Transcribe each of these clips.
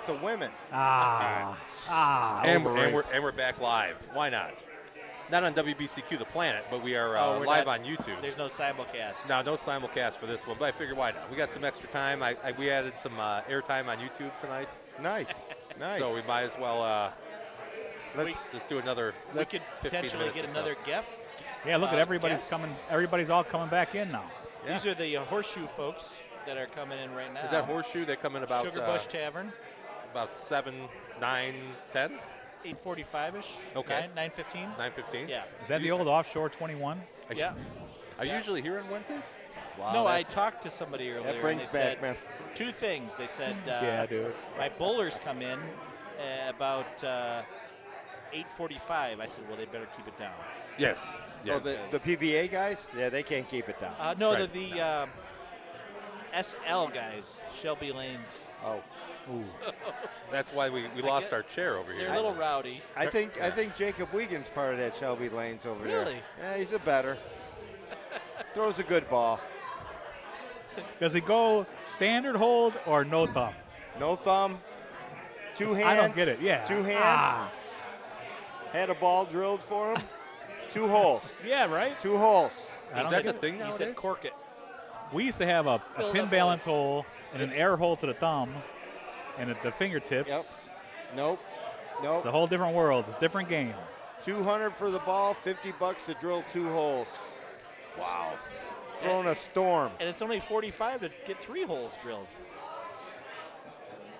with the women. And we're back live. Why not? Not on WBCQ The Planet, but we are live on YouTube. There's no simulcast. No simulcast for this one, but I figured why not? We got some extra time. We added some airtime on YouTube tonight. Nice. So we might as well let's just do another. We could 15 potentially minutes get or so. another gift. Yeah, look at everybody's guest. coming. Everybody's all coming back in now. Yeah. These are the Horseshoe folks that are coming in right now. Is that Horseshoe? They come in about Sugar Bush Tavern. about 7, 9, 10? 8:45ish. Okay. 9:15. 9:15? Yeah. Is that the old Offshore 21? Yeah. Are you usually here on Wednesdays? Wow, No, I talked to somebody earlier. that brings and they back, said man. two things. They said, Yeah, dude. my bowlers come in about 8:45. I said, well, they better keep it down. Yes. Yeah. Oh, the PBA guys? Yeah, they can't keep it down. No, Right. the SL guys, Shelby Lanes. Oh, That's why we lost our chair over They're here. a little rowdy. I think Jacob Wiegand's part of that Shelby Lanes over there. Really? Yeah, he's a better. Throws a good ball. Does he go standard hold or no thumb? No thumb. Two hands. I don't get it. Yeah. 2 hands. Ah. Had a ball drilled for him. 2 holes. Yeah, right. 2 holes. I don't Is that get the it. thing He nowadays? said cork it. We used to have a Filled pin up balance holes. hole and an air hole to the thumb, and at the fingertips. Yep. Nope. It's a whole different world. It's a different game. $200 for the ball, $50 to drill 2 holes. Wow. Throwing a storm. And it's only 45 to get 3 holes drilled.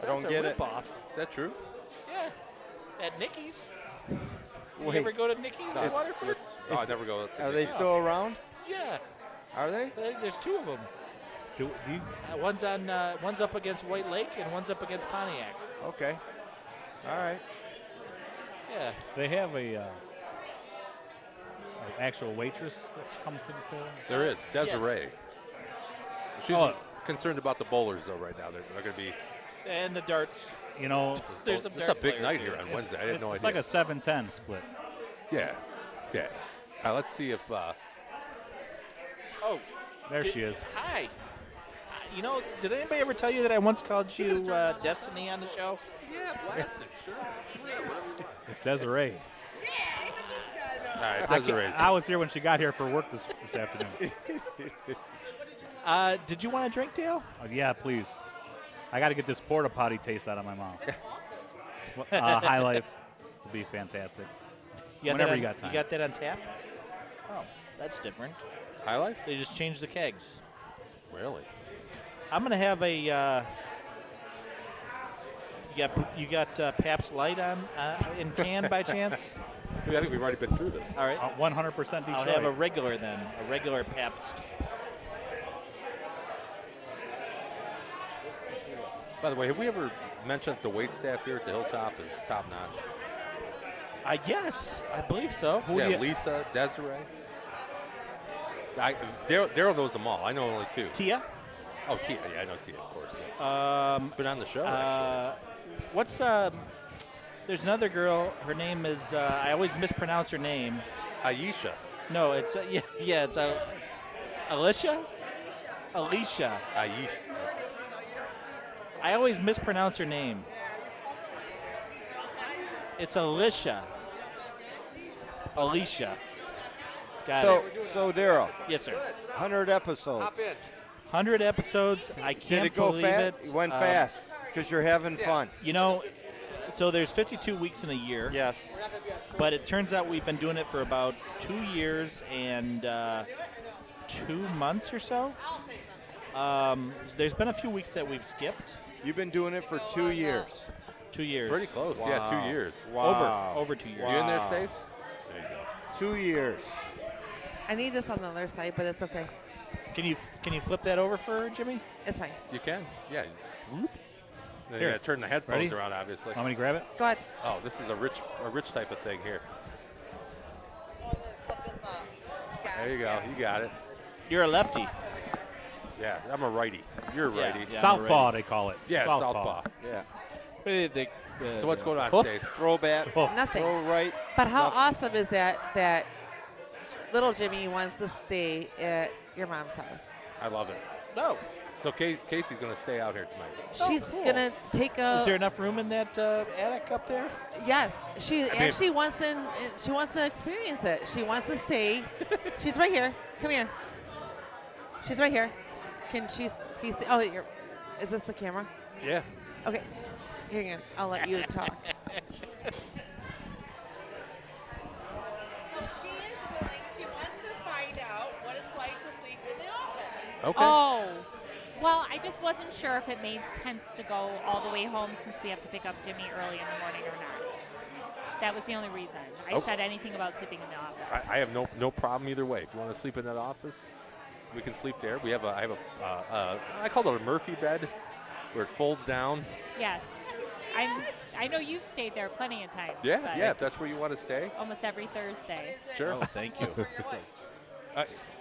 I don't That's get a it. rip-off. Is that true? Yeah. At Nicky's. You Wait, ever go to Nicky's in It's- Waterford? I never go. To are they still around? Yeah. Are they? There's 2 of them. Do you, One's up against White Lake and one's up against Pontiac. Okay. So, All right. Yeah. they have an actual waitress that comes to the table? There is Desiree. She's Oh. concerned about the bowlers though right now. They're going to be. And the darts. You know, There's some It's a dart big players night here. here on Wednesday. I had no it's idea. like a 7-10 split. Yeah. Let's see if. Oh. There she is. Hi. You know, did anybody ever tell you that I once called you Destiny on the show? Yeah, plastic. Sure. It's Desiree. All right, I Desiree's. was here when she got here for work this afternoon. Did you want a drink, Dale? Yeah, please. I got to get this porta potty taste out of my mouth. High Life will be fantastic. Whenever you got time. You got that on tap? Oh, that's different. High Life? They just changed the kegs. Really? I'm gonna have a. You got Pabst Light on in can by chance? I think we've already been through this. All right. 100% Detroit. I'll have a regular then, a regular Pabst. By the way, have we ever mentioned that the wait staff here at the Hilltop is top notch? Yes, I believe so. Yeah, Lisa, Desiree. Daryl knows them all. I know only 2. Tia? Oh, Tia. Yeah, I know Tia, of course. Yeah. Been on the show, actually. What's there's another girl. Her name is I always mispronounce her name. Aisha. No, it's it's Alicia. Alicia. Aisha. I always mispronounce her name. It's Alicia. Alicia. Got it. So Daryl, Yes, sir. 100 episodes. 100 episodes. I can't Did it go believe fast? it. It went fast because you're having fun. You know, so there's 52 weeks in a year. Yes. But it turns out we've been doing it for about 2 years and 2 months or so. There's been a few weeks that we've skipped. You've been doing it for 2 years. 2 years. Pretty close. Wow. Yeah, 2 years. Wow. Over 2 years. You in there, Wow. Stace? There you go. 2 years. I need this on the other side, but it's okay. Can you flip that over for Jimmy? It's fine. You can? Yeah. Then you Here. gotta turn the headphones Ready? around, obviously. Want me to grab it? Go ahead. Oh, this is a rich type of thing here. Flip this up. There you go. You got it. You're a lefty. Yeah, I'm a righty. You're a Yeah. righty. Yeah. Southpaw, they call it. Yeah, southpaw. Yeah. So what's going on, Hoof? Stace? Throw bat. Oh. Nothing. Throw right. But how Nothing. awesome is that little Jimmy wants to stay at your mom's house? I love it. No. So Casey's going to stay out here tonight. She's cool. gonna take a. Is there enough room in that attic up there? Yes, she mean- actually wants to. She wants to experience it. She wants to stay. She's right here. Come here. She's right here. Can she see? Oh, is this the camera? Yeah. Okay. Hang on. I'll let you talk. So she is willing. She wants to find out what it's like to sleep in the office. Okay. Oh, well, I just wasn't sure if it made sense to go all the way home since we have to pick up Jimmy early in the morning or not. That was the only reason. I Okay. said anything about sleeping in the office. I have no problem either way. If you want to sleep in that office, we can sleep there. I have a I call it a Murphy bed, where it folds down. Yes. I know you've stayed there plenty of times. Yeah, but yeah. If that's where you want to stay, Almost every Thursday. sure. Oh, thank you.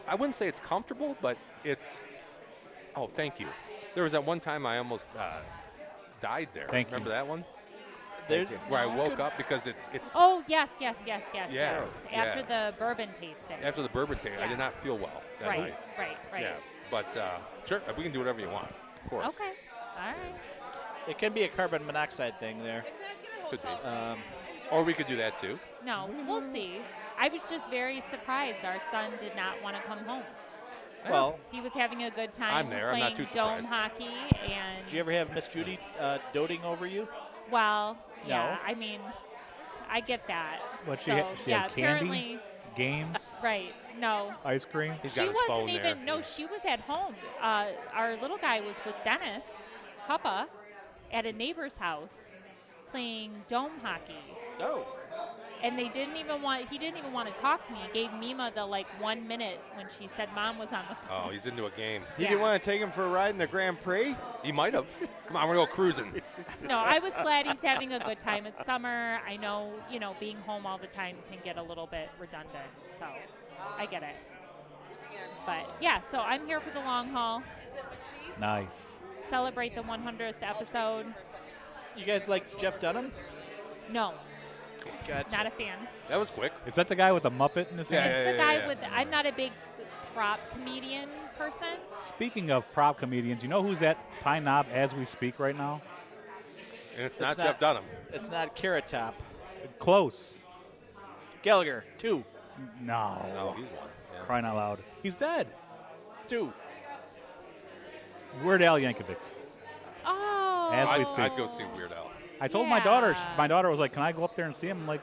I wouldn't say it's comfortable, but it's. Oh, thank you. There was that one time I almost died there. Thank you. Remember that one? There's, Where I woke up because it's. Oh, yes. After yeah. the bourbon tasting. After the bourbon taste, I did not feel well that Right, night. right. Yeah, but sure, we can do whatever you want, of course. Okay. All right. it can be a carbon monoxide thing there. Could be. Or we could do that too. No, we'll see. I was just very surprised our son did not want to come home. Well, He was having a good time I'm there. I'm playing not too dome surprised. hockey, and did you ever have Miss Judy doting over you? well, No. yeah. I mean, I get that. But she so, had yeah, candy, apparently, games, right? No, ice cream. He's she got his wasn't phone even. there. No, she was at home. Our little guy was with Dennis, Papa, at a neighbor's house, playing dome hockey. Oh. And they didn't even want. He didn't even want to talk to me. He gave Mima the 1 minute when she said Mom was on the phone. Oh, he's into a game. He Yeah. didn't want to take him for a ride in the Grand Prix? He might have. Come on, we're gonna go cruising. No, I was glad he's having a good time. It's summer. I know, being home all the time can get a little bit redundant. So I get it. But yeah, so I'm here for the long haul. Nice. Celebrate the 100th episode. You guys like Jeff Dunham? No, Gotcha. not a fan. That was quick. Is that the guy with the Muppet in his Yeah, hand? It's the guy yeah. with. I'm not a big prop comedian person. Speaking of prop comedians, you know who's at Pine Knob as we speak right now? And it's not It's Jeff not- Dunham. It's not Carrot Top. Close. Gallagher, 2. No. No, he's one. Yeah. Crying out loud. He's dead. 2. Weird Al Yankovic. Oh. As we I'd, speak. I'd go see Weird Al. I told my daughter. Yeah. My daughter was like, "Can I go up there and see him?" I'm like,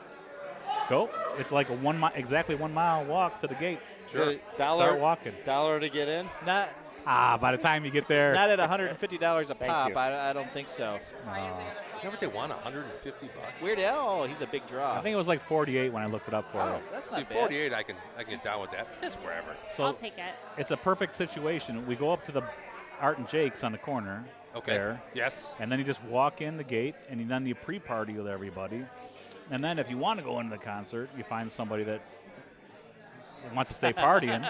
"Go." It's like a exactly 1 mile walk to the gate. Sure. Start walking. Dollar to get in? Not By the time you get there, not at $150 a Thank pop. you. I don't think so. Is that what they want? $150? Weird Al, he's a big draw. I think it was like 48 when I looked it up for Oh, her. that's See, not bad. 48, I can get down with that. It's wherever. So I'll take it. it's a perfect situation. We go up to the Art and Jake's on the corner Okay. there, Yes. and then you just walk in the gate, and then you pre-party with everybody. And then if you want to go into the concert, you find somebody that wants to stay partying,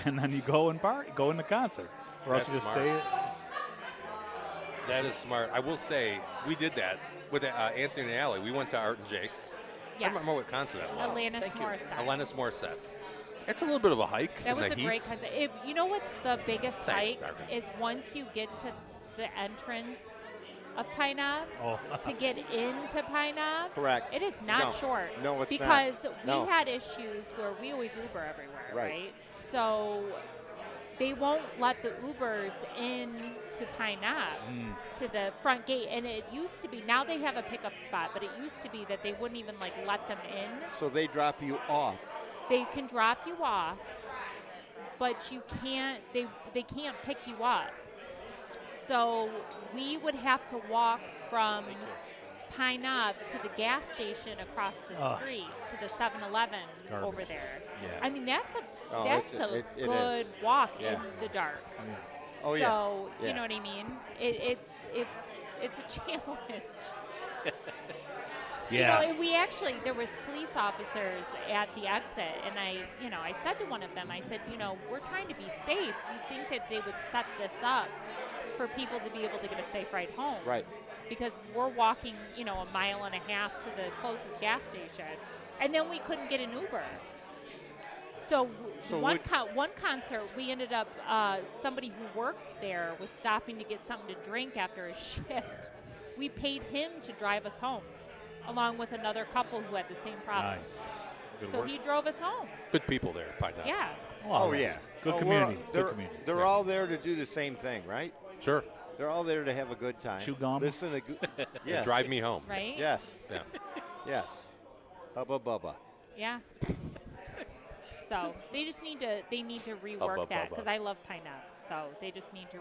and then you go and go in the concert. Or else That's you just smart. stay. That is smart. I will say, we did that with Anthony and Allie. We went to Art and Jake's. I Yes. don't remember what concert that was. Alanis Morissette. Alanis Morissette. It's a little bit of a hike That in was the a heat. great concert. You know what's the biggest Thanks, hike Darby. is once you get to the entrance of Pine Knob, Oh, to get into Pine Knob. Correct. It is not No. short. No, it's not. because No. we had issues where we always Uber everywhere, Right. right? So they won't let the Ubers in to Pine Knob to the front gate, and it used to be. Now they have a pickup spot, but it used to be that they wouldn't even let them in. So they drop you off. They can drop you off, but you can't. They can't pick you up. So we would have to walk from Pine Knob to the gas station across the Ugh. street to the 7-Eleven garbage. over there. Yeah. I mean, that's Oh, a it good is. walk Yeah. in the dark. Oh, yeah. So Yeah. you know what I mean? It's a challenge. yeah. You know, there was police officers at the exit, and I said to one of them, I said, we're trying to be safe. You'd think that they would set this up for people to be able to get a safe ride home. Right. Because we're walking, a mile and a half to the closest gas station, and then we couldn't get an Uber. So, So one concert, we ended up, somebody who worked there was stopping to get something to drink after a shift. We paid him to drive us home, along with another couple who had the same problem. Nice. Good So work. he drove us home. Good people there, Pine Knob. Yeah. Oh, that's yeah. Good Oh, community. They're, Good community. they're all there to do the same thing, right? Sure. They're all there to have a good time. Chew gum. Listen to good. Yes. Drive me home. Right? Yes. Yeah. Yes. Hubba bubba. Yeah. So they just need to rework that because I love Pine Knob. So they just need to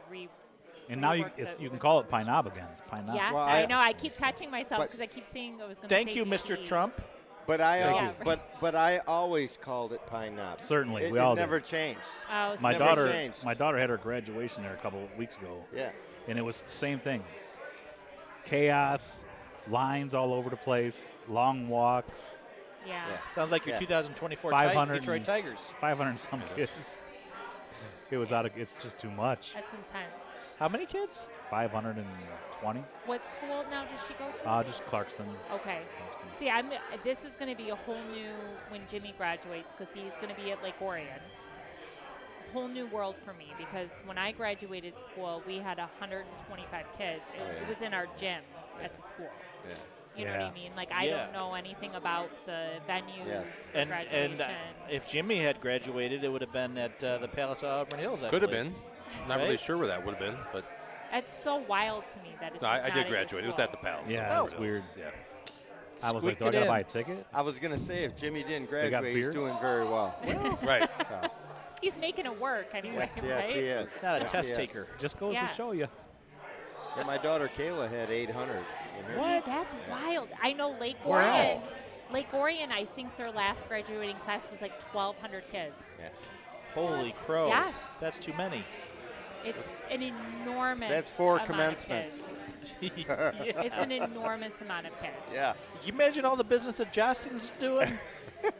And now you rework you can call it Pine Knob again. It's Pine Knob. Yes, Well, I I- know. I keep catching myself But- because I keep saying I was going to Thank say you, Mr. DP. Trump. But I Yeah. but I always called it Pine Knob. Certainly, It, we all it never did. changed. Oh, My Never daughter, changed. my daughter had her graduation there a couple of weeks ago, Yeah. and it was the same thing. Chaos, lines all over the place, long walks, Yeah. Yeah. Sounds like your Yeah. 2024 500 Detroit and- Tigers. 500 and some kids. It was out of. It's just too much. That's intense. How many kids? 520. What school now does she go to? Just Clarkston. Okay. See, this is going to be a whole new when Jimmy graduates because he's going to be at Lake Orion. A whole new world for me because when I graduated school, we had 125 kids. It was in our gym at the school. Yeah. You know what I Yeah. mean? Like I Yeah. don't know anything about the venues, Yes. the And graduation. if Jimmy had graduated, it would have been at the Palace of Auburn Hills. I Could have believe. been. Not really Right? sure where that would have been, but It's so wild to me that it's no, just I not did at your graduate. It was school. at the Palace. Yeah, of it's Auburn Hills. weird. Yeah. I was like, Squeaked do I it gotta in. buy a ticket? I was gonna say if Jimmy didn't They got graduate, he's beer? doing very well. Right. So, He's making it work anyway, yes, right? he is. Not a Yes, test he is. taker. Just goes Yeah. to show you. Yeah, my daughter Kayla had 800. in her- What? That's wild. I know Lake Where Orion. at? Lake Orion, I think their last graduating class was like 1,200 kids. Yeah. Holy crow. Yes. That's too many. It's an enormous. That's 4 amount of commencements. kids. Yeah. It's an enormous amount of kids. Yeah. You imagine all the business that Justin's doing?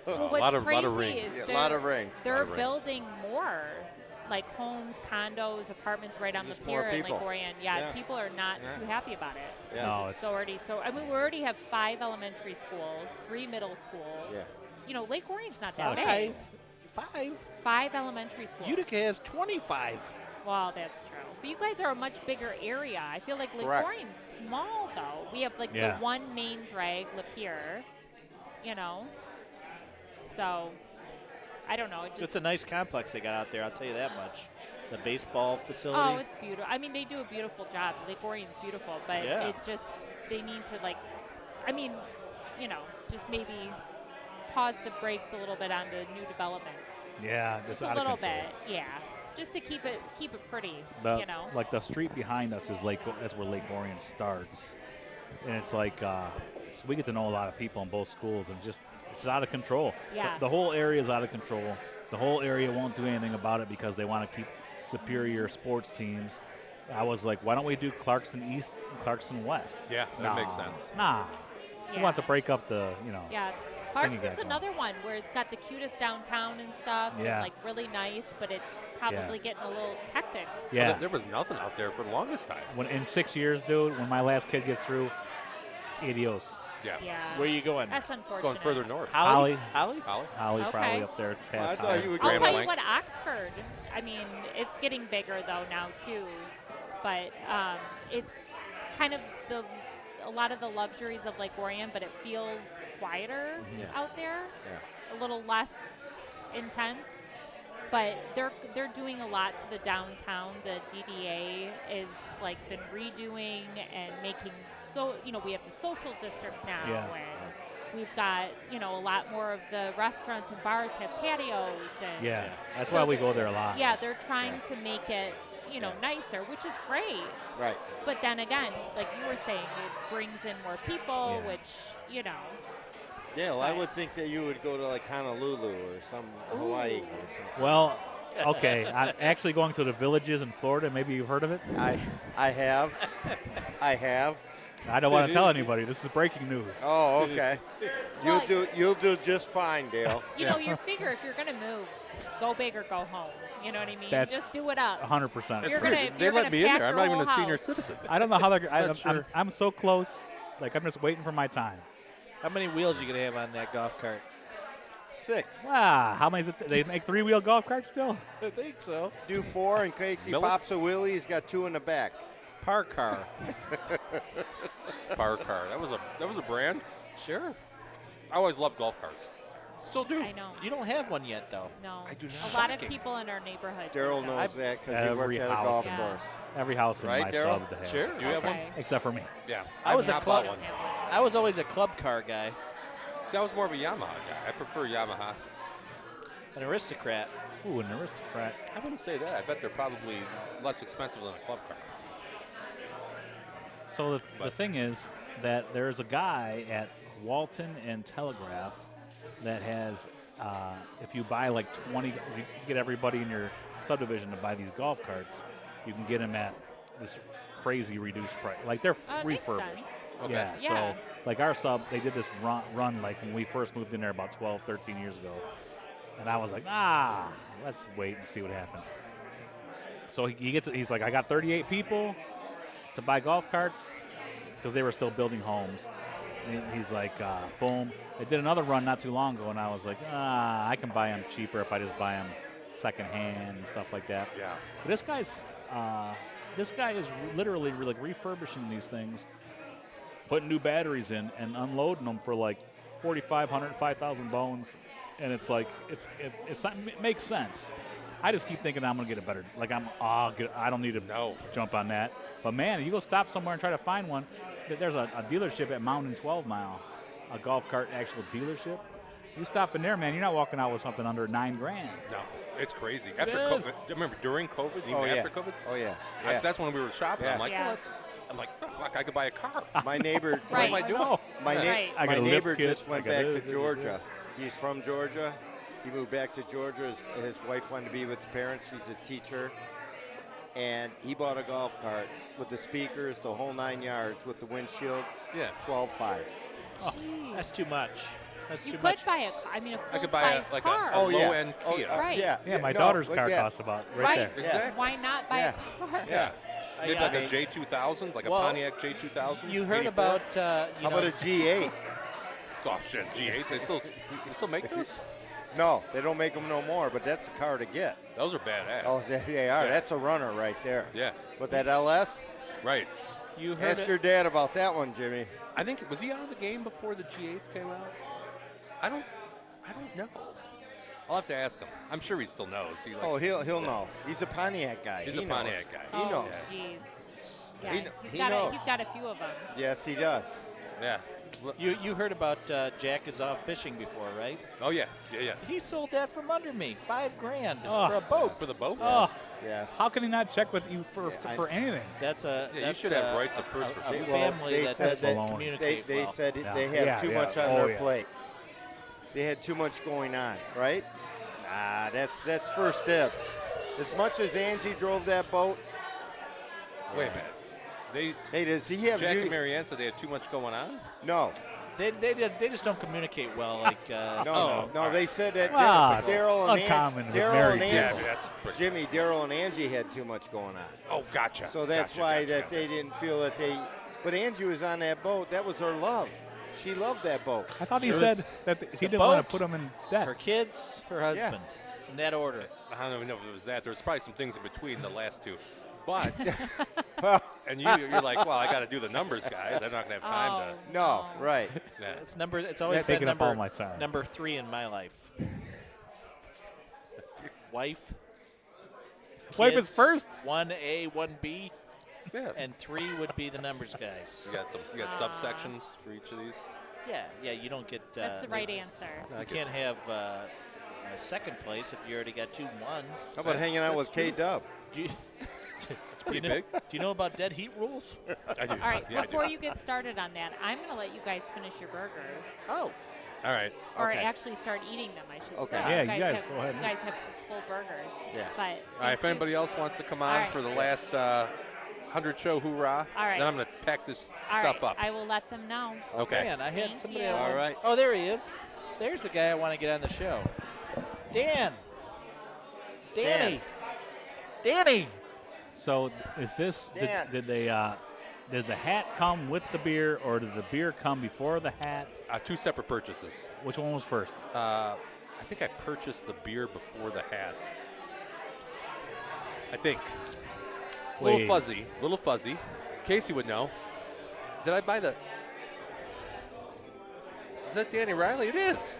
Well, A what's lot of crazy rings. is Yeah, a lot of rings. they're Lot of rings. building more, like homes, condos, apartments right on Just the pier more in Lake people. Orion. Yeah, Yeah. people are not Yeah. too happy about it. Yeah. No, It's it's already so. I mean, we already have 5 elementary schools, 3 middle schools. Yeah. You know, Lake Orion's not that not big. Five. 5 elementary schools. Utica has 25. Well, that's true. But you guys are a much bigger area. I feel like Lake Correct. Orion's small, though. We have, like, Yeah. the one main drag, Lapeer, you know. So, I don't know. It It's just, a nice complex they got out there, I'll tell you that much. The baseball facility. oh, it's beautiful. I mean, they do a beautiful job. Lake Orion's beautiful, but Yeah. it just, they need to, like, I mean, you know, just maybe pause the brakes a little bit on the new developments. yeah, Just out a of little control. bit, yeah. Just to keep it pretty, The, you know. Like the street behind us is that's where Lake Orion starts, and it's like so we get to know a lot of people in both schools, and it's out of control. Yeah. The whole area is out of control. The whole area won't do anything about it because they want to keep superior sports teams. I was like, why don't we do Clarkston East and Clarkston West? Yeah, that makes sense. Nah. Who Yeah. wants to break up the, Yeah, you Clarkston's got going. another one where it's got the cutest downtown and stuff, Yeah. and like really nice, but it's probably getting a little hectic. Yeah. Well, there was nothing out there for the longest time. When in 6 years, dude, when my last kid gets through, adios. Yeah. Yeah, Where are you going? that's unfortunate. Going further north. Holly? Holly. Holly? Holly Okay. probably up there Well, I past thought Holly. you would I'll grab tell a you blank. what, Oxford. I mean, it's getting bigger though now too, but it's kind of a lot of the luxuries of Lake Orion, but it feels quieter out there, a little less intense. But they're doing a lot to the downtown. The DDA is like been redoing and making we have the social district now, Yeah. and we've got a lot more of the restaurants and bars have patios and Yeah, that's So why we go there a lot. yeah, they're trying to make it nicer, which is great. Right. But then again, like you were saying, it brings in more people, Yeah. which Yeah, well, I Right. would think that you would go to like Honolulu or some Hawaii or something. Well, okay. I'm actually going to the Villages in Florida. Maybe you've heard of it. I have. I have. I don't want to tell anybody. This is breaking news. Oh, okay. Well, You'll do just fine, Dale. you figure if you're gonna move, go big or go home. You know what I mean? That's Just do it up. 100%. You're Weird. gonna- They you're let gonna me in pack there. I'm your not even a whole senior house. citizen. I don't know how they're. Not sure. I'm so close. Like I'm just waiting for my time. How many wheels you going to have on that golf cart? 6. How many is it? They make 3-wheel golf carts still? I think so. Do 4 in case he Millets? pops a wheelie. He's got 2 in the back. Park car. Bar car. That was a brand. Sure. I always loved golf carts. Still do. I know. You don't have one yet, though. No. I do A not. lot of people in our neighborhood. do Daryl that. knows that because he Every worked at a house. golf Yeah. course. Every house in Right, my Daryl? sub has. Sure. Do you have one? Okay. Except for me. Yeah. I was I've a not bought club. one. I was always a club car guy, See, I was more of a Yamaha guy. I prefer Yamaha. an aristocrat. Ooh, an aristocrat. I wouldn't say that. I bet they're probably less expensive than a club car. So the thing is that there's a guy at Walton and Telegraph that has, if you buy like 20, if you get everybody in your subdivision to buy these golf carts, you can get them at this crazy reduced price. Like they're It makes refurbished. sense. Okay. Yeah, Yeah. so like our sub, they did this run like when we first moved in there about 12, 13 years ago. And I was like, let's wait and see what happens. So he gets it. He's like, I got 38 people to buy golf carts because they were still building homes. And he's like, boom. They did another run not too long ago, and I was like, I can buy them cheaper if I just buy them secondhand and stuff like that. Yeah. But this guy is literally like refurbishing these things, putting new batteries in, and unloading them for like 4,500, 5,000 bones, and it's like it makes sense. I just keep thinking I'm gonna get a better. Like I don't need to jump on that. But man, you go stop somewhere and try to find one. There's a dealership at Mountain 12 Mile, a golf cart actual dealership. You stop in there, man, you're not walking out with something under $9,000. No, it's crazy. After is. COVID, remember during COVID, even Oh, yeah. after COVID? Oh, yeah. That's when we were shopping. Yeah. I'm like, Yeah. I'm like, oh, fuck, I could buy a car. My neighbor, Right. What am I doing? know. my, Right. I got my a lift neighbor kit, just went I got back to this. Georgia. He's from Georgia. He moved back to Georgia. His wife wanted to be with the parents. She's a teacher. And he bought a golf cart with the speakers, the whole 9 yards, with the windshield, Yeah. 12.5. Jeez. That's too much. That's You too could much. buy a I full could buy size a car. a low-end Kia. Right. Yeah, my no, daughter's but car yeah. costs about Right. there. Exactly. Why not buy Yeah. a car? Yeah. Maybe like I- a J2000, like a Well, Pontiac J2000. You heard 84? about How about a G8? Oh shit, G8s. They still make those? No, they don't make them no more, but that's a car to get. Those are badass. Oh, they are. Yeah. That's a runner right there. Yeah. But that LS, Right. you heard ask it. your dad about that one, Jimmy. I think was he out of the game before the G8s came out? I don't know. I'll have to ask him. I'm sure he still knows. He likes Oh, he'll know. He's a Pontiac guy. He's He a knows. Pontiac guy. He Oh, knows. jeez. Yeah, He knows. he's got a few of them. Yes, he does. Yeah. You heard about Jack is off fishing before, right? Oh yeah. Yeah. He sold that from under me, $5,000 Oh. for a boat. For the boat? Oh, Yes. how can he not check with you for I- anything? That's a Yeah, you that's should have rights of first a refusal. family They that said doesn't that- communicate They well. said Yeah. they had Yeah, too yeah. much on Oh, their yeah. plate. They had too much going on, right? That's first dibs. As much as Angie drove that boat, Wait a minute. hey, does he have Jack you? and Marianne said they had too much going on? No, They just don't communicate well. Like no. They said that Wow, it's Daryl and uncommon with Daryl married and Yeah, Angie, that's pretty. Jimmy, Daryl and Angie had too much going on. Oh, gotcha. So that's Gotcha, why gotcha, that gotcha. they didn't feel that they. But Angie was on that boat. That was her love. She loved that boat. I thought he Sure. said that he didn't want boat. to put him in debt. her kids, her husband, in that order. I don't even know if it was that. There's probably some things in between the last two. But, Well, and you're like, well, I got to do the numbers, guys. I'm not going to have time no, right. to. Yeah. It's always That's been taking up number, all my time. number 3 in my life. Wife. Wife is kids, first? 1A, 1B, Yeah. and 3 would be the numbers guys. You got subsections for each of these. Yeah, you don't get. That's the right answer. You can't have a second place if you already got 2 1. How about hanging out with K Dub? Do you, It's pretty do you know, big. Do you know about dead heat rules? I do. All right, Yeah, I do. before you get started on that, I'm going to let you guys finish your burgers. Oh, All right. Or Okay. actually start eating them, I should Okay. say. Yeah, you guys have, go ahead. You guys have full burgers. Yeah. But All right. If anybody else wants to come on All right. for the last 100 show hoorah, All right. then I'm going to pack this All stuff right, up. I will let them know. Okay. man, I had Thank somebody. you. I wanted- All right. Oh, there he is. There's the guy I want to get on the show. Dan. Danny. Danny. So is this Dan. did the hat come with the beer or did the beer come before the hat? 2 separate purchases. Which one was first? I think I purchased the beer before the hat. I think. A little Please. fuzzy. Casey would know. Did I buy the? Is that Danny Riley? It is.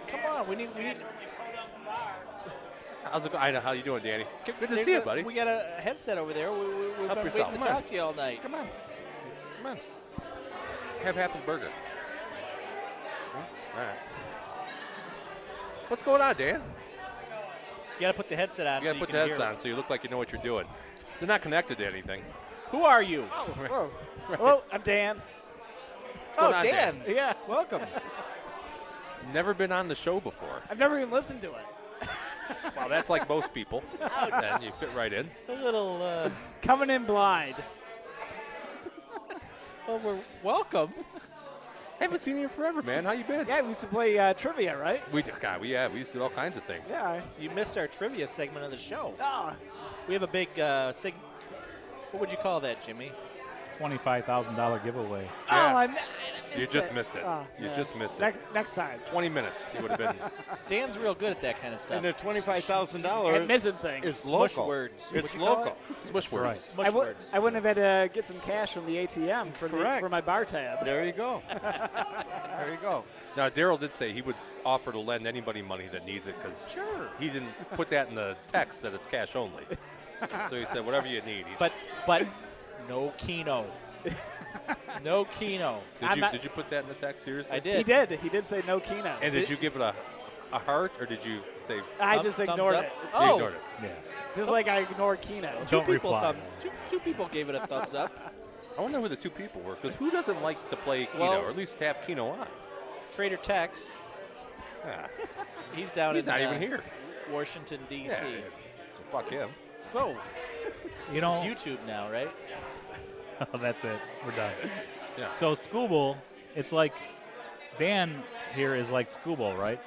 Come on, we need. How's it going? I know how you doing, Danny. Good to There's see you, buddy. We got a headset over there. We've Help been yourself. waiting to Come on. talk to you all night. Come on. Have half of the burger. All right. What's going on, Dan? You got to put the headset on. You got to so put you the can headset hear on so you look like you know what you're doing. They're not connected to anything. it. Who are you? Oh, Right. hello, I'm Dan. going Oh, on, Dan. Yeah, welcome. Never been on the show before. I've never even listened to it. Well, that's like most people. And you fit right in. A little. Coming in blind. Well, we're welcome. Haven't seen you in forever, man. How you been? Yeah, we used to play trivia, right? We used to do all kinds of things. Yeah. You missed our trivia segment of the show. Oh, We have a big what would you call that, Jimmy? $25,000 giveaway. I You missed just it. missed it. Oh, You yeah. just missed it. Next time. 20 minutes. You would have been. Dan's real good at that kind of stuff. And the At $25,000 missing things. is Smush local. words. It's What'd you call local. Smush Right. words. Smush words. I wouldn't have had to get some cash from the ATM Correct. for my bar tab. There you go. There you go. Now, Daryl did say he would offer to lend anybody money that needs it because he didn't put that in the text that it's cash only. So he said, whatever you need. But no Keno. No Keno. Did you put that in the text, seriously? I did. He did. He did say no Keno. And did you give it a heart, or did you say I just thumbs ignored up? it. you Oh. ignored it? Yeah. Just like I ignored Keno. Two Don't people reply. two people gave it a thumbs up. I wonder who the two people were, because who doesn't like to play Keno, Well- or at least have Keno on? Trader Tex. Yeah. He's down He's in not even here. Washington, D.C. Yeah. So fuck him. Whoa. You This know, is YouTube now, right? that's it. We're done. Yeah. So Scooble, it's like Dan here is like Scooble, right?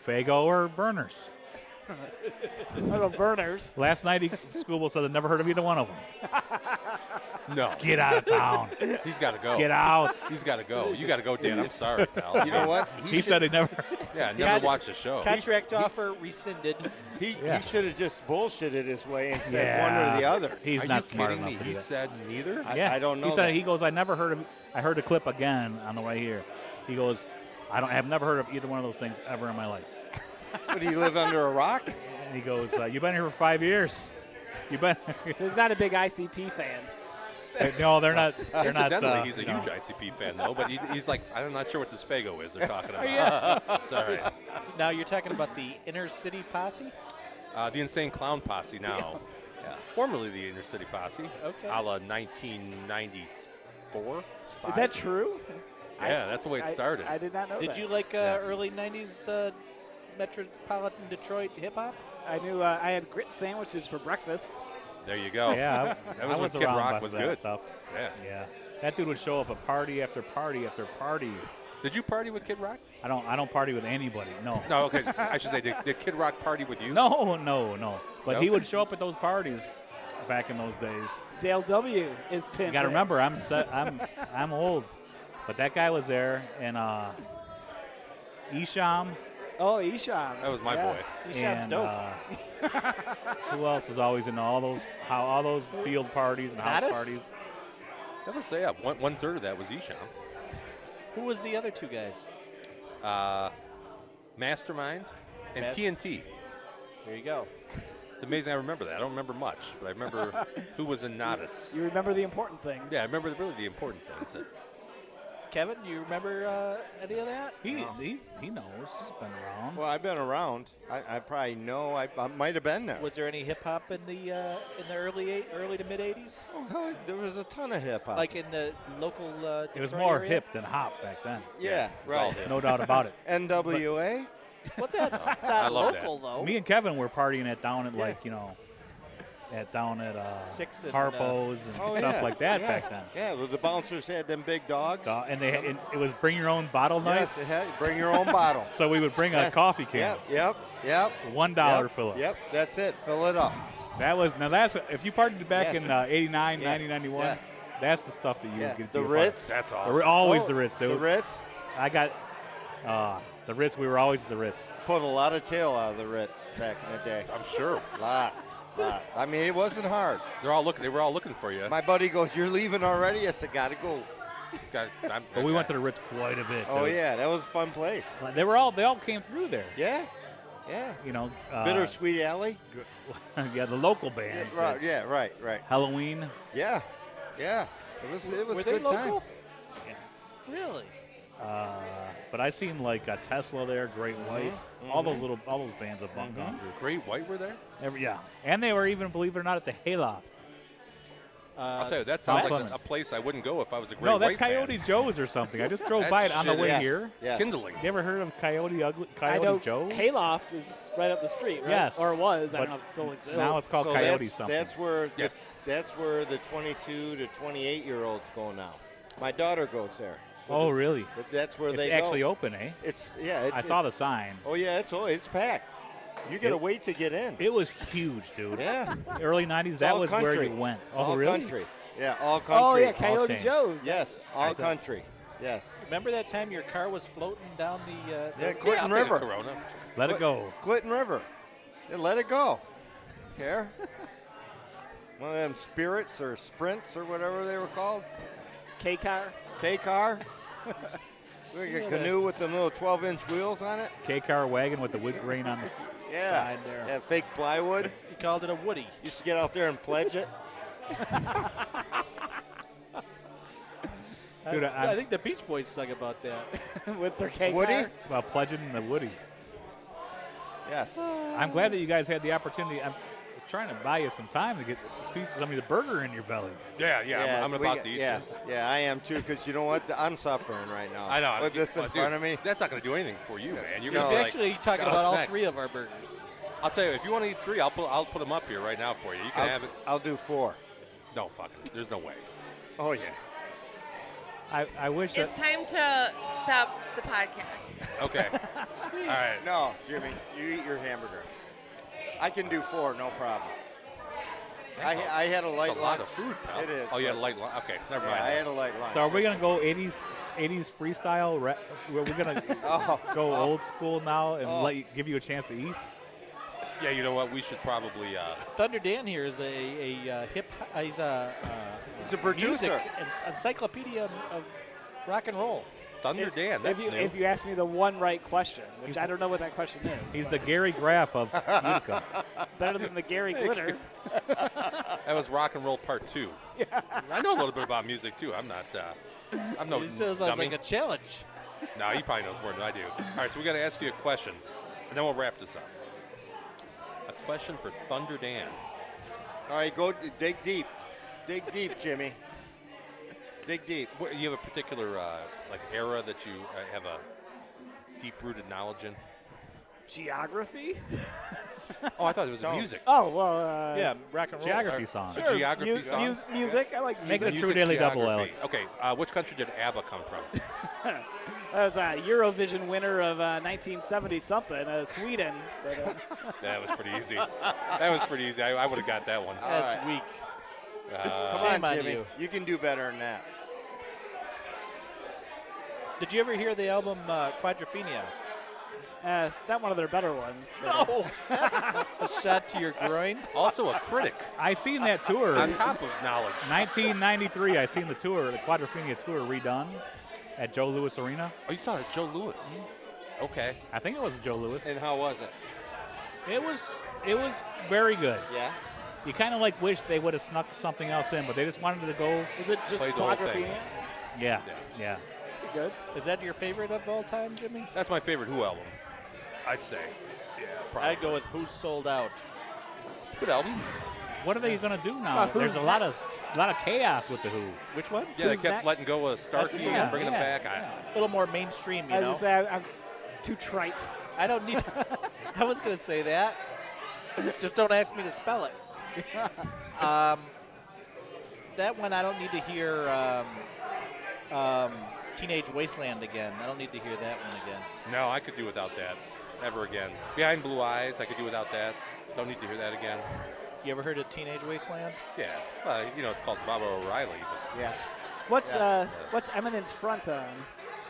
Fago or Burners. Little burners. Last night, Scooble said I'd never heard of either one of them. No. Get out of town. He's got to go. Get out. He's got to go. You got to go, Dan. I'm sorry, pal. You know what? He said he never. Yeah, never watched the show. Contract offer rescinded. He Yeah. should have just bullshitted his way and said Yeah. one or the other. He's Are not you smart kidding enough me? to do He that. said neither? I don't know He said that. he goes. I never heard of. I heard the clip again on the way here. He goes. I have never heard of either one of those things ever in my life. Would he live under a rock? And he goes. You've been here for 5 years. You've been. So he's not a big ICP fan. No, they're not. They're Incidentally, not. he's a no. huge ICP fan, though, but he's like, I'm not sure what this Fago is they're talking about. It's all right. Now you're talking about the Inner City Posse? The Insane Clown Posse now. Formerly the Inner City Posse. Okay. A la 1994. Is that true? Yeah, that's the way it started. I did not know Did that. you like early 90s Metropolitan Detroit hip-hop? I knew I had grit sandwiches for breakfast. There you go. Yeah, That was I when Kid around Rock by was that good. Stuff. Yeah. Yeah, that dude would show up at party after party after party. Did you party with Kid Rock? I don't party with anybody. No. No, okay. I should say, did Kid Rock party with you? No. But No? he would show up at those parties back in those days. Dale W. is pimping. You got to remember, I'm old, but that guy was there, and Isham. Oh, Isham. That was my boy. Isham's and, dope. who else was always in all those field parties and house Mattis? parties? That was, yeah, one third of that was Isham. Who was the other two guys? Mastermind and Mas- TNT. There you go. It's amazing I remember that. I don't remember much, but I remember who was in Nodis. You remember the important things. Yeah, I remember really the important things. Kevin, do you remember any of that? He knows. He's been around. Well, I've been around. I probably know. I might have been there. Was there any hip-hop in the early to mid-'80s? Oh, hell, there was a ton of hip hop. Like in the local It was Detroit more area? hip than hop back then. yeah, was all right. hip. No doubt about it. NWA. Well, that's I not love local, though. Me and Kevin were partying down at Yeah. down at Six and, Harpo's and Oh, stuff yeah, like that yeah. back then. Yeah, well, the bouncers had them big dogs. And it was bring your own bottle night. Yes, they had, bring your own bottle. So we would bring Yes. a coffee can. Yep. $1 Yep, fill up. Yep, that's it. Fill it up. That's if you partied back Yes. in 89, Yeah. 90, 91. Yeah. That's the stuff that you Yeah. would get. The be a part of. Ritz. That's The awesome. Always Oh, the Ritz, dude. The Ritz. I got The Ritz, we were always at the Ritz. Put a lot of tail out of the Ritz back in the day. I'm sure. Lots. I mean, it wasn't hard. They were all looking for you. My buddy goes, "You're leaving already?" I said, "Gotta go." But we went to the Ritz quite a bit. Oh dude. yeah, that was a fun place. They all came through there. Yeah. You know, Bittersweet Alley. yeah, the local bands. Yeah, right. Halloween. Yeah. It was Were a they good time. local? Really? But I seen like a Tesla there, Great White, all those bands have gone through. Great White were there? Yeah, and they were even, believe it or not, at the Hayloft. I'll tell you, that sounds like Clemens. a place I wouldn't go if I was a Great No, that's White Coyote fan. Joe's or something. I just drove by it on the shit way is- here. Yes. Kindling. You ever heard of Coyote I know Joe's? Hayloft is right up the street, right? Yes, Or was. I but don't know if it still exists. Now it's called So Coyote that's, something. That's where Yes. that's where the 22 to 28-year-olds go now. My daughter goes there. Oh, really? But that's where It's they actually go. open, eh? It's I saw the sign. Oh yeah, it's packed. You gotta It- wait to get in. It was huge, dude. Yeah. Early 90s, that all was where country. you went. Oh, all really? country. Yeah, all country. Oh, yeah, All Coyote changed. Joe's. Yes, all country. Yes. Remember that time your car was floating down the? Yeah, Yeah, Clinton I'll take a River. Corona. Let it go. Clinton River. Yeah, let it go. Care? One of them spirits or sprints or whatever they were called. K-Car. K-car. Like a canoe with the little 12-inch wheels on it. K-car wagon with the wood grain on the Yeah. Side there. Yeah, fake plywood. He called it a Woody. Used to get out there and pledge it. Dude, I think the Beach Boys sung about that. With their K-Car. Woody? Well, pledging the Woody. Yes. I'm glad that you guys had the opportunity. I was trying to buy you some time to get the burger in your belly. Yeah, I'm we about got- to eat yes. this. Yeah, I am too, because you know what? I'm suffering right now. I know. With this in Dude, front of me. That's not going to do anything for you, man. You're No. going He's to actually talking "What's about all next?" 3 of our burgers. I'll tell you, if you want to eat 3, I'll put them up here right now for you. You can have it. I'll do 4. No, fucking. There's no way. Oh, yeah. I wish that. It's time to stop the podcast. Okay. All right. No, Jimmy, you eat your hamburger. I can do 4, no problem. I had a light That's a lunch. lot of food, pal. It is. Oh, you had but- a light lunch. Okay, never Yeah, mind. I had a light lunch. So are we gonna go 80s freestyle? We're gonna Oh, go old school now and give you a chance to eat. Yeah, you know what? We should probably. Thunder Dan here is a hip. He's a producer. music encyclopedia of rock and roll. Thunder Dan. That's new. If you ask me the one right question, which I don't know what that question is. He's the Gary Graff of Utica. It's better than the Gary Glitter. That was rock and roll part 2. I know a little bit about music too. I'm no He says dummy. that's like a challenge. No, he probably knows more than I do. All right, so we got to ask you a question, and then we'll wrap this up. A question for Thunder Dan. All right, go dig deep. Dig deep, Jimmy. Dig deep. You have a particular like era that you have a deep-rooted knowledge in? Geography? Oh, I thought it was music. Oh, well. Yeah, rock and roll. Geography song. A geography mu- song? music. I like Make music. it a true daily double, geography. Alex. Okay, which country did ABBA come from? That was a Eurovision winner of 1970 something, Sweden. But, That was pretty easy. That was pretty easy. I would have got that one. That's All weak. Come Shame on, on Jimmy. you. You can do better than that. Did you ever hear the album Quadrophenia? it's not one of their better ones. But, No, that's a shot to your groin. Also a critic I seen that tour. on top of knowledge. 1993. I seen the tour, the Quadrophenia tour redone at Joe Louis Arena. Oh, you saw it, Joe Louis. Okay. I think it was Joe Louis. And how was it? It was very good. Yeah. You kind of like wish they would have snuck something else in, but they just wanted to go. was it just Played the whole thing. Quadrophenia? Yeah. Good. Is that your favorite of all time, Jimmy? That's my favorite Who album, I'd say. Yeah, probably. I'd go with Who's Sold Out. Good album. What are they gonna do now? Who's There's a lot of chaos with the Who. Which one? Yeah, they Who's kept next? letting go of Starkey and bringing him back. A little more mainstream, you I know. was gonna say, I'm too trite. I don't need. I was gonna say that. Just don't ask me to spell it. That one I don't need to hear. Teenage Wasteland again. I don't need to hear that one again. No, I could do without that. Ever again. Behind Blue Eyes, I could do without that. Don't need to hear that again. You ever heard of Teenage Wasteland? Yeah. Well, it's called Baba O'Reilly. But Yes. What's Eminence Front on?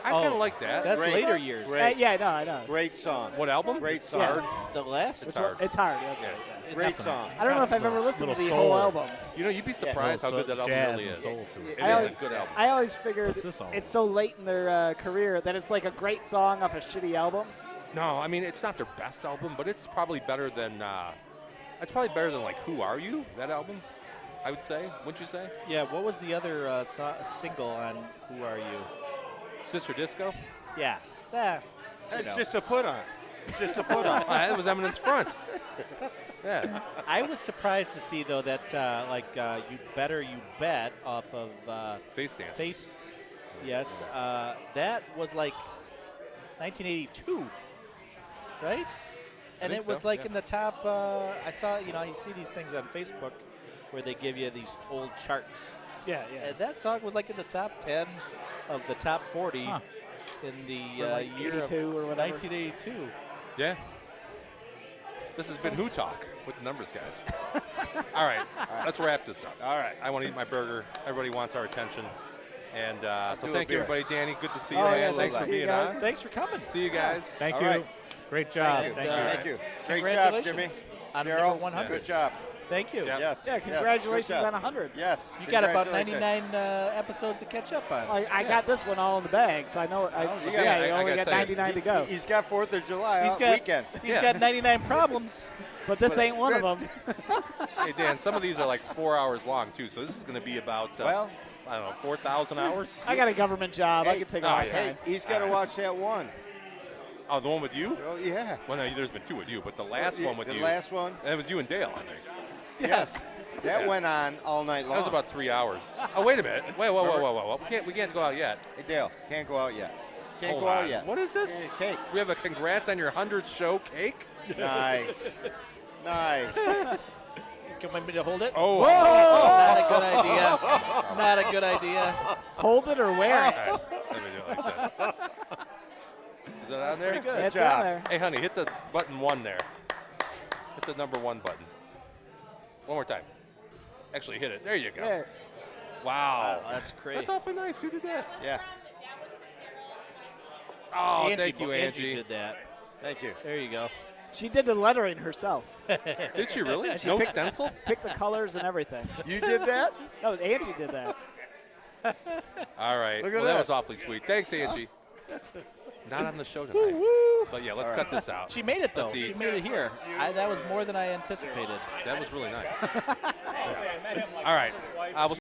I kind of like that. That's Great. later years. Great. Yeah, no, I know. Great song. What album? Great song. Hard. The last It's one. hard. It's hard. That's Yeah. right. Great song. I don't know if I've ever listened to the Little whole soul. album. You know, you'd be surprised how good that album jazz really and is. soul to it. It I is a always- good album. I always figured What's this all it's so late in their career that it's like a great song off a shitty album. No, I mean it's not their best album, but it's probably better than like Who Are You? That album, I would say. Wouldn't you say? Yeah, what was the other single on Who Are You? Sister Disco. Yeah. It's just a put on. It's just a put on. That was Eminem's front. Yeah. I was surprised to see, though, that You Better You Bet off of Face Dance. Face. Yes. That was like 1982, right? And think it was so, like yeah. in the top. I saw, you see these things on Facebook where they give you these old charts. Yeah, yeah. And that song was like in the top 10 of the top 40 in the For like year 82 or whatever. 1982. Yeah. This has been Who Talk with the numbers guys. All right, let's wrap this up. All right. I want to eat my burger. Everybody wants our attention. And so do a thank you, beer. everybody. Danny, good to see you, Oh, man. yeah, Thanks for see you being guys. on. Thanks for coming. See you guys. Thank All you. right. Great job. Thank you. Thank you. Thank you. Great job, Jimmy. On Daryl, number 100. good job. Thank you. Yeah. Yes. Yeah, yes, congratulations good job. on 100. Yes. You got about congratulations. 99 episodes to catch up on. I got this one all in the bag, so I know. you Yeah, got- you I only gotta got tell you, 99 to go. He's got 4th of July He's got weekend. He's got 99 problems. But this ain't one of them. Hey, Dan, some of these are like 4 hours long, too. So this is going to be about, Well, I don't know, 4,000 hours? I got a government job. I can take all my yeah. time. Hey, he's got to watch that one. Oh, the one with you? Oh, yeah. Well, no, there's been 2 with you, but the last one with the you. last one? And it was you and Dale, I think. Yes. That went on all night long. That was about 3 hours. Oh, wait a minute. Wait, whoa. We can't go out yet. Hey, Dale, can't go out yet. Can't Hold go on. out yet. What is this? Hey, cake. We have a congrats on your 100th show cake? Nice. Nice. Can we to hold it? Oh. Not a good idea. Not a good idea. Hold it or wear it. All right, let me do it like this. Is that on there? Pretty good. It's job. on there. Hey, honey, hit the button 1 there. Hit the number 1 button. One more time. Actually, hit it. There you go. There. Wow. That's great. That's awfully nice. Who did that? Yeah. Oh, Angie, thank you, Angie. did that. Thank you. There you go. She did the lettering herself. Did she really? No stencil? Picked the colors and everything. You did that? No, Angie did that. All right. Look at Well, that this. was awfully sweet. Thanks, Angie. Not on the show tonight. But yeah, let's cut this out. She made it, though. Let's She eat. made it here. That was more than I anticipated. That was really nice. All right. We'll